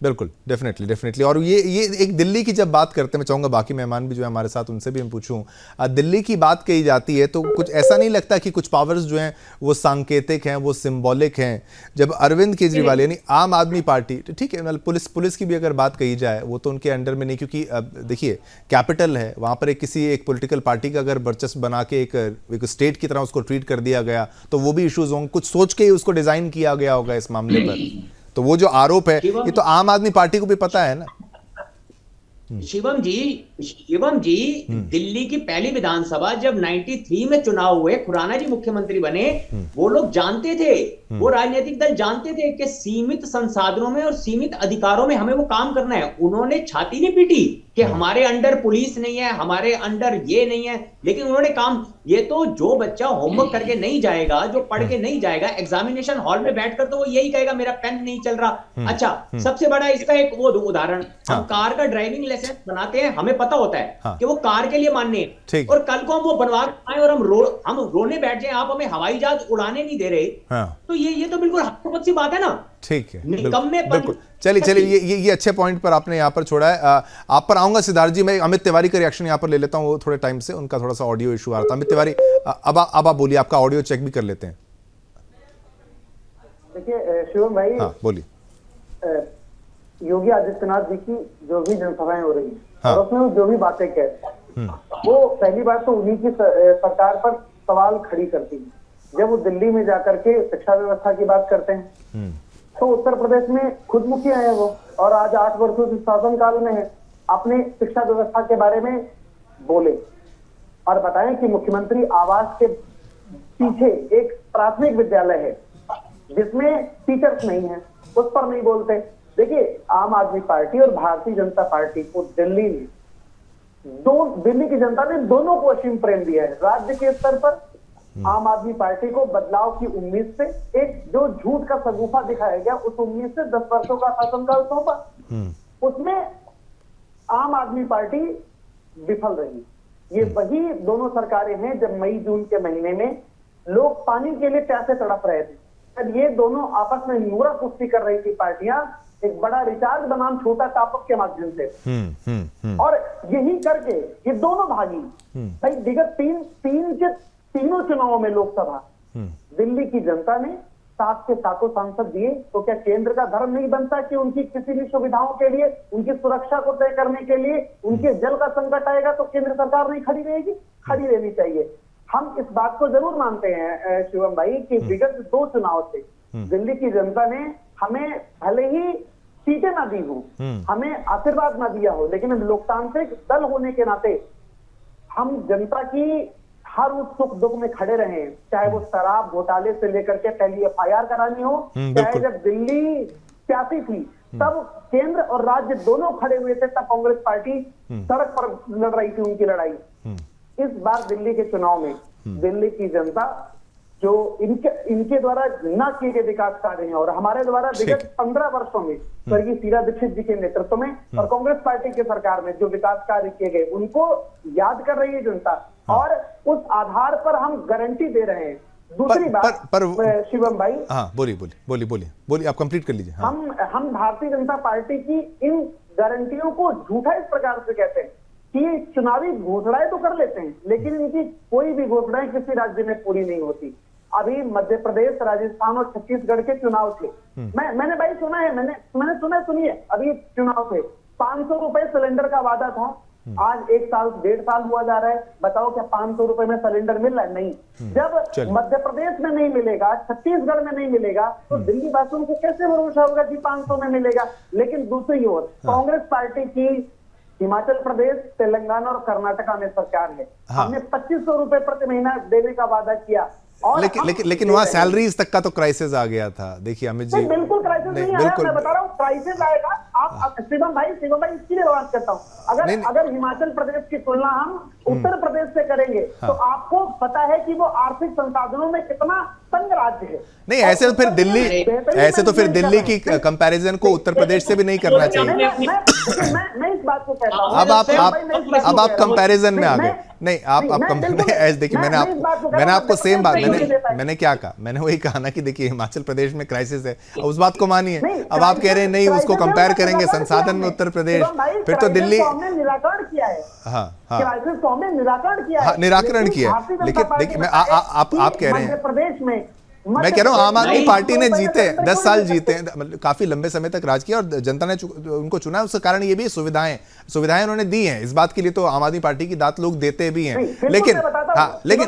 A: बिल्कुल, डेफिनेटली। और ये एक दिल्ली की जब बात करते हैं, मैं चाहूँगा बाकी मेहमान भी जो है हमारे साथ, उनसे भी मैं पूछूं, दिल्ली की बात कही जाती है तो कुछ ऐसा नहीं लगता कि कुछ पावर्स जो हैं वो सांकेतिक हैं, वो सिंबॉलिक हैं? जब अरविंद केजरीवाल यानी आम आदमी पार्टी, ठीक है, मतलब पुलिस की भी अगर बात कही जाए, वो तो उनके अंडर में नहीं, क्योंकि देखिए कैपिटल है वहाँ पर, किसी एक पॉलिटिकल पार्टी का अगर वर्चस्व बना के एक स्टेट की तरह उसको ट्रीट कर दिया गया तो वो भी इश्यूज होंगे, कुछ सोच के ही उसको डिजाइन किया गया होगा इस मामले पर। तो वो जो आरोप है ये तो आम आदमी पार्टी को भी पता है ना।
F: शिवम जी, दिल्ली की पहली विधानसभा जब 93 में चुनाव हुए, खुराना जी मुख्यमंत्री बने, वो लोग जानते थे, वो राजनीतिक दल जानते थे कि सीमित संसाधनों में और सीमित अधिकारों में हमें वो काम करना है। उन्होंने छाती नहीं पीटी कि हमारे अंडर पुलिस नहीं है, हमारे अंडर ये नहीं है, लेकिन उन्होंने काम, ये तो जो बच्चा होमवर्क करके नहीं जाएगा, जो पढ़ के नहीं जाएगा, एग्जामिनेशन हॉल में बैठकर तो वो यही कहेगा मेरा पेन नहीं चल रहा। अच्छा, सबसे बड़ा इसका एक वो उदाहरण, हम कार का ड्राइविंग लाइसेंस बनाते हैं, हमें पता होता है कि वो कार के लिए मान्य है, और कल को हम वो बनवा आए और हम रोने बैठ जाए, आप हमें हवाई जहाज उड़ाने नहीं दे रहे, तो ये तो बिल्कुल हकीकत सी बात है ना।
A: ठीक है, बिल्कुल। चलिए ये अच्छे पॉइंट पर आपने यहाँ पर छोड़ा है। आप पर आऊंगा सिद्धार्थ जी, मैं अमित तिवारी का रिएक्शन यहाँ पर ले लेता हूँ, वो थोड़े टाइम से उनका थोड़ा सा ऑडियो इशू आ रहा था। अमित तिवारी, अब आप बोलिए, आपका ऑडियो चेक भी कर लेते हैं।
E: देखिए शिवम भाई,
A: हाँ बोलिए।
E: योगी आदित्यनाथ जी की जो भी जनसभाएं हो रही है, और उसमें वो जो भी बातें कहते हैं, वो पहली बात तो उन्हीं की सरकार पर सवाल खड़ी करती है। जब वो दिल्ली में जाकर के शिक्षा व्यवस्था की बात करते हैं, तो उत्तर प्रदेश में खुद मुखिया है वो, और आज 8 वर्षों के शासनकाल में है, अपने शिक्षा व्यवस्था के बारे में बोले और बताएं कि मुख्यमंत्री आवास के पीछे एक प्राथमिक विद्यालय है जिसमें टीचर्स नहीं है, उस पर नहीं बोलते। देखिए, आम आदमी पार्टी और भारतीय जनता पार्टी को दिल्ली की जनता ने दोनों को असीम प्रेम दिया है। राज्य के स्तर पर आम आदमी पार्टी को बदलाव की उम्मीद से एक जो झूठ का सगुफा दिखाया गया, उस उम्मीद से 10 वर्षों का शासनकाल सौंपा, उसमें आम आदमी पार्टी विफल रही। ये वही दोनों सरकारें हैं जब मई जून के महीने में लोग पानी के लिए प्यासे तड़प रहे थे, तब ये दोनों आपस में नूरा कुश्ती कर रही थी पार्टियां, एक बड़ा रिचार्ज बनाम छोटा तापक के माध्यम से। और यही करके ये दोनों भागी भाई विगत तीनों चुनावों में लोकसभा दिल्ली की जनता ने 7 के 7 सांसद दिए, तो क्या केंद्र का धर्म नहीं बनता कि उनकी किसी भी सुविधाओं के लिए, उनकी सुरक्षा को तय करने के लिए, उनके जल का संकट आएगा तो केंद्र सरकार नहीं खड़ी रहेगी? खड़ी रहनी चाहिए। हम इस बात को जरूर मानते हैं शिवम भाई कि विगत 2 चुनाव से दिल्ली की जनता ने हमें भले ही सीटें ना दी हो, हमें आशीर्वाद ना दिया हो, लेकिन हम लोकतांत्रिक दल होने के नाते हम जनता की हर उस सुख दुख में खड़े रहे, चाहे वो शराब घोटाले से लेकर के पहली FIR करानी हो, चाहे जब दिल्ली प्यासी थी तब केंद्र और राज्य दोनों खड़े हुए थे, तब कांग्रेस पार्टी सड़क पर लड़ रही थी उनकी लड़ाई। इस बार दिल्ली के चुनाव में दिल्ली की जनता जो इनके द्वारा न किए गए विकास कार्य हैं और हमारे द्वारा विगत 15 वर्षों में स्वर्गीय शीला दीक्षित जी के नेतृत्व में और कांग्रेस पार्टी के सरकार में जो विकास कार्य किए गए, उनको याद कर रही है जनता, और उस आधार पर हम गारंटी दे रहे हैं। दूसरी बात शिवम भाई,
A: हाँ बोलिए, आप कंप्लीट कर लीजिए। हाँ।
E: हम भारतीय जनता पार्टी की इन गारंटियों को झूठा इस प्रकार से कहते हैं कि चुनावी घोषणाएं तो कर लेते हैं, लेकिन इनकी कोई भी घोषणाएं किसी राज्य में पूरी नहीं होती। अभी मध्य प्रदेश, राजस्थान और छत्तीसगढ़ के चुनाव थे, मैंने भाई सुना है, मैंने सुना, सुनिए, अभी चुनाव थे, 500 रुपए सिलेंडर का वादा था, आज 1 साल 1.5 साल हुआ जा रहा है, बताओ क्या 500 रुपए में सिलेंडर मिल रहा है? नहीं। जब मध्य प्रदेश में नहीं मिलेगा, छत्तीसगढ़ में नहीं मिलेगा, तो दिल्ली वासियों को कैसे भरोसा होगा कि 500 में मिलेगा? लेकिन दूसरी ओर कांग्रेस पार्टी की हिमाचल प्रदेश, तेलंगाना और कर्नाटका में सरकार है, हमने 2500 रुपए प्रति महीना देने का वादा किया,
A: लेकिन वहाँ सैलरीज तक का तो क्राइसिस आ गया था। देखिए अमित जी,
E: बिल्कुल क्राइसिस नहीं आया, मैं बता रहा हूँ क्राइसिस आएगा। आप शिवम भाई इसकी लिए बात करता हूँ, अगर हिमाचल प्रदेश की तुलना हम उत्तर प्रदेश से करेंगे तो आपको पता है कि वो आर्थिक संसाधनों में कितना तंग राज्य है।
A: नहीं ऐसे तो फिर दिल्ली की कंपैरिजन को उत्तर प्रदेश से भी नहीं करना चाहिए।
E: मैं इस बात को कहता हूँ,
A: अब आप कंपैरिजन में आ गए। नहीं आप देखिए, मैंने आपको सेम बात मैंने क्या कहा, मैंने वही कहा ना कि देखिए हिमाचल प्रदेश में क्राइसिस है, उस बात को मानिए। अब आप कह रहे हैं नहीं उसको कंपेयर करेंगे संसाधन में उत्तर प्रदेश, फिर तो दिल्ली
E: निराकरण किया है। क्राइसिस को हमने निराकरण किया है,
A: निराकरण किया है। लेकिन देखिए आप कह रहे हैं,
E: प्रदेश में
A: मैं कह रहा हूँ आम आदमी पार्टी ने जीते 10 साल जीते, मतलब काफी लंबे समय तक राज किया और जनता ने उनको चुना। उसका कारण ये भी सुविधाएं उन्होंने दी हैं। इस बात के लिए तो आम आदमि पार्टी की दात लोग देते भी हैं। लेकिन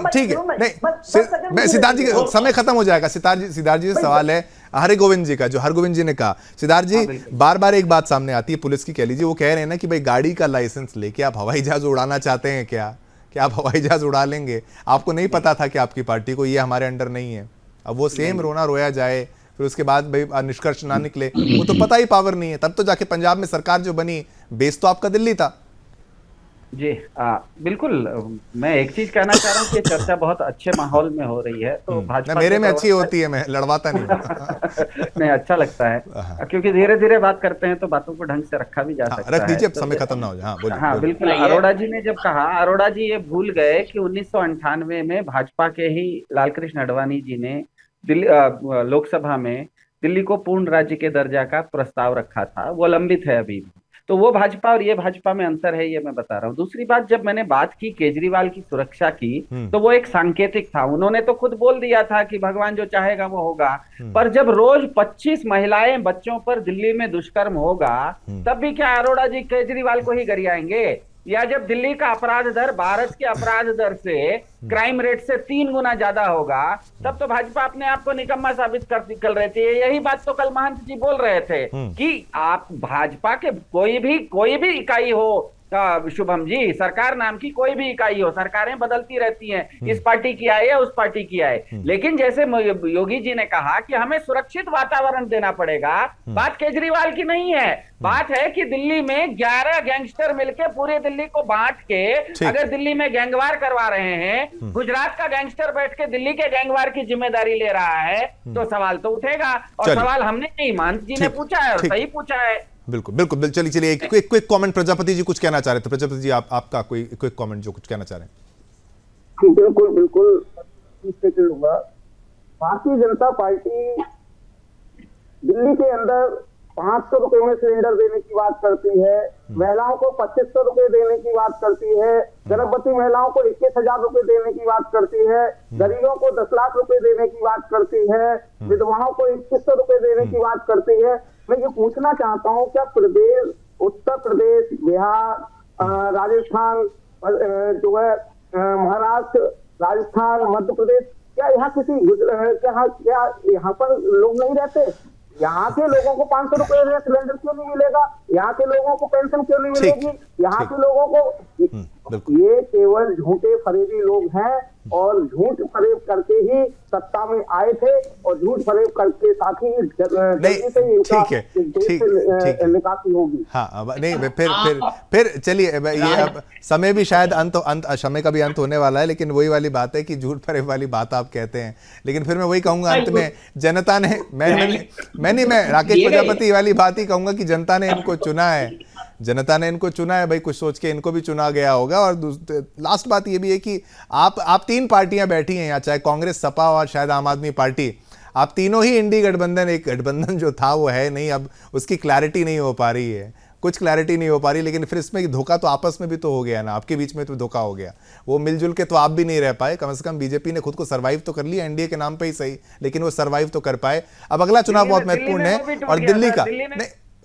A: ठीक है, नहीं सिद्धार्थ जी समय खत्म हो जाएगा। सिद्धार्थ जी से सवाल है हरगोविंद जी का, जो हरगोविंद जी ने कहा। सिद्धार्थ जी, बार बार एक बात सामने आती है पुलिस की, कह लीजिए, वो कह रहे हैं ना कि भाई गाड़ी का लाइसेंस लेके आप हवाई जहाज उड़ाना चाहते हैं क्या आप हवाई जहाज उड़ा लेंगे? आपको नहीं पता था कि आपकी पार्टी को ये हमारे अंडर नहीं है। अब वो सेम रोना रोया जाए, फिर उसके बाद भाई निष्कर्ष ना निकले, वो तो पता ही पावर नहीं है। तब तो जाके पंजाब में सरकार जो बनी, बेस तो आपका दिल्ली था।
H: जी बिल्कुल। मैं एक चीज कहना चाह रहा हूँ कि चर्चा बहुत अच्छे माहौल में हो रही है, तो भाजपा
A: मेरे में अच्छी होती है, मैं लड़वाता नहीं
H: नहीं, अच्छा लगता है क्योंकि धीरे धीरे बात करते हैं तो बातों को ढंग से रखा भी जा सकता है।
A: रख दीजिए, समय खत्म ना हो जाए।
H: हाँ बिल्कुल। अरोड़ा जी ने जब कहा, अरोड़ा जी ये भूल गए कि 1998 में भाजपा के ही लालकृष्ण अडवाणी जी ने दिल्ली लोकसभा में दिल्ली को पूर्ण राज्य के दर्जा का प्रस्ताव रखा था, वो लंबित है अभी भी। तो वो भाजपा और ये भाजपा में अंतर है, ये मैं बता रहा हूँ। दूसरी बात, जब मैंने बात की केजरीवाल की सुरक्षा की, तो वो एक सांकेतिक था। उन्होंने तो खुद बोल दिया था कि भगवान जो चाहेगा वो होगा, पर जब रोज 25 महिलाएं बच्चों पर दिल्ली में दुष्कर्म होगा, तब भी क्या अरोड़ा जी केजरीवाल को ही गरियाएंगे? या जब दिल्ली का अपराध दर भारत के अपराध दर से, क्राइम रेट से 3 गुना ज्यादा होगा, तब तो भाजपा अपने आप को निकम्मा साबित कर निकल रही थी। यही बात तो कल महंत जी बोल रहे थे कि आप भाजपा के कोई भी इकाई हो, शुभम जी, सरकार नाम की कोई भी इकाई हो, सरकारें बदलती रहती हैं, इस पार्टी की आए या उस पार्टी की आए, लेकिन जैसे योगी जी ने कहा कि हमें सुरक्षित वातावरण देना पड़ेगा, बात केजरीवाल की नहीं है। बात है कि दिल्ली में 11 गैंगस्टर मिलकर पूरे दिल्ली को बांट के अगर दिल्ली में गैंगवार करवा रहे हैं, गुजरात का गैंगस्टर बैठ के दिल्ली के गैंगवार की जिम्मेदारी ले रहा है, तो सवाल तो उठेगा। और सवाल हमने नहीं, महंत जी ने पूछा है और सही पूछा है।
A: बिल्कुल। चलिए एक क्विक कमेंट, प्रजापति जी कुछ कहना चाह रहे थे। प्रजापति जी आपका कोई क्विक कमेंट जो कुछ कहना चाह रहे हैं।
E: बिल्कुल लूंगा। भारतीय जनता पार्टी दिल्ली के अंदर 500 रुपए में सिलेंडर देने की बात करती है, महिलाओं को 2500 रुपए देने की बात करती है, गर्भवती महिलाओं को 21,000 रुपए देने की बात करती है, गरीबों को 10 लाख रुपए देने की बात करती है, विधवाओं को 2100 रुपए देने की बात करती है। मैं ये पूछना चाहता हूँ, क्या प्रदेश, उत्तर प्रदेश, बिहार, राजस्थान, जो है महाराष्ट्र, राजस्थान, मध्य प्रदेश, क्या यहाँ पर लोग नहीं रहते? यहाँ के लोगों को 500 रुपए सिलेंडर क्यों नहीं मिलेगा? यहाँ के लोगों को पेंशन क्यों नहीं मिलेगी? यहाँ के लोगों को, ये केवल झूठे फरेबी लोग हैं और झूठ फरेब करके ही सत्ता में आए थे और झूठ फरेब करके साथ ही निकासी होगी।
A: हाँ नहीं, फिर चलिए, ये अब समय भी शायद समय का भी अंत होने वाला है, लेकिन वही वाली बात है कि झूठ फरेब वाली बात आप कहते हैं, लेकिन फिर मैं वही कहूंगा अंत में, जनता ने मैं राकेश प्रजापति वाली बात ही कहूंगा कि जनता ने इनको चुना है, जनता ने इनको चुना है भाई, कुछ सोच के इनको भी चुना गया होगा। और लास्ट बात ये भी है कि आप 3 पार्टियां बैठी हैं यहाँ, चाहे कांग्रेस, सपा और शायद आम आदमी पार्टी, आप तीनों ही इंडी गठबंधन, एक गठबंधन जो था वो है नहीं, अब उसकी क्लैरिटी नहीं हो पा रही है, कुछ क्लैरिटी नहीं हो पा रही। लेकिन फिर इसमें धोखा तो आपस में भी तो हो गया ना, आपके बीच में तो धोखा हो गया, वो मिलजुल के तो आप भी नहीं रह पाए। कम से कम बीजेपी ने खुद को सर्वाइव तो कर लिया, एनडीए के नाम पे ही सही, लेकिन वो सर्वाइव तो कर पाए। अब अगला चुनाव बहुत महत्वपूर्ण है और दिल्ली का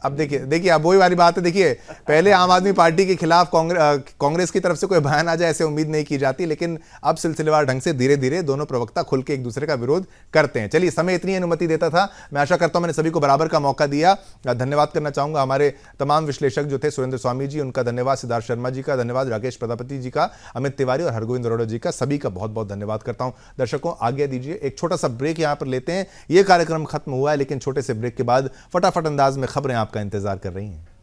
A: अब देखिए अब वही वाली बात है। देखिए पहले आम आदमी पार्टी के खिलाफ कांग्रेस की तरफ से कोई बयान आ जाए ऐसे उम्मीद नहीं की जाती, लेकिन अब सिलसिलेवार ढंग से धीरे धीरे दोनों प्रवक्ता खुल के एक दूसरे का विरोध करते हैं। चलिए, समय इतनी अनुमति देता था, मैं आशा करता हूं मैंने सभी को बराबर का मौका दिया। धन्यवाद करना चाहूंगा हमारे तमाम विश्लेषक जो थे, सुरेंद्र स्वामी जी, उनका धन्यवाद, सिद्धार्थ शर्मा जी का धन्यवाद, राकेश प्रजापति जी का, अमित तिवारी और हरगोविंद अरोड़ा जी का, सभी का बहुत बहुत धन्यवाद करता हूं। दर्शकों, आज्ञा दीजिए, एक छोटा सा ब्रेक यहां पर लेते हैं। यह कार्यक्रम खत्म हुआ है, लेकिन छोटे से ब्रेक के बाद फटाफट अंदाज में खबरें आपका इंतजार कर रही हैं।